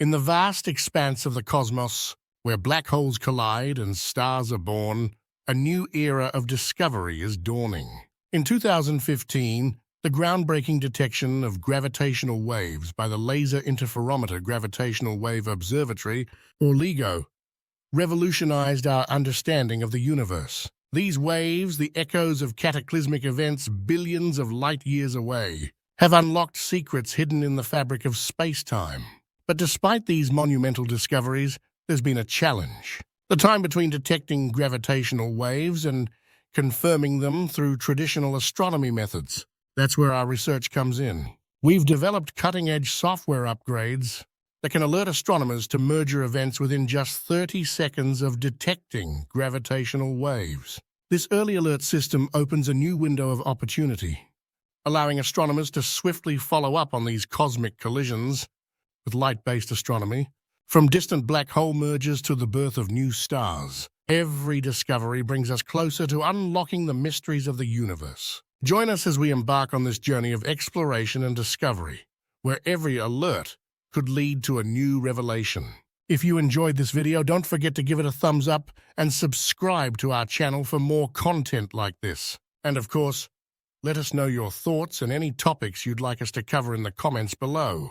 In the vast expanse of the cosmos, where black holes collide and stars are born, a new era of discovery is dawning. In 2015, the groundbreaking detection of gravitational waves by the Laser Interferometer Gravitational Wave Observatory, or LIGO, revolutionized our understanding of the universe. These waves, the echoes of cataclysmic events billions of light-years away, have unlocked secrets hidden in the fabric of space-time. But despite these monumental discoveries, there's been a challenge. The time between detecting gravitational waves and confirming them through traditional astronomy methods. That's where our research comes in. We've developed cutting-edge software upgrades that can alert astronomers to merger events within just 30 seconds of detecting gravitational waves. This early alert system opens a new window of opportunity, allowing astronomers to swiftly follow up on these cosmic collisions with light-based astronomy. From distant black hole mergers to the birth of new stars, every discovery brings us closer to unlocking the mysteries of the universe. Join us as we embark on this journey of exploration and discovery, where every alert could lead to a new revelation. If you enjoyed this video, don't forget to give it a thumbs up and subscribe to our channel for more content like this. And of course, let us know your thoughts and any topics you'd like us to cover in the comments below.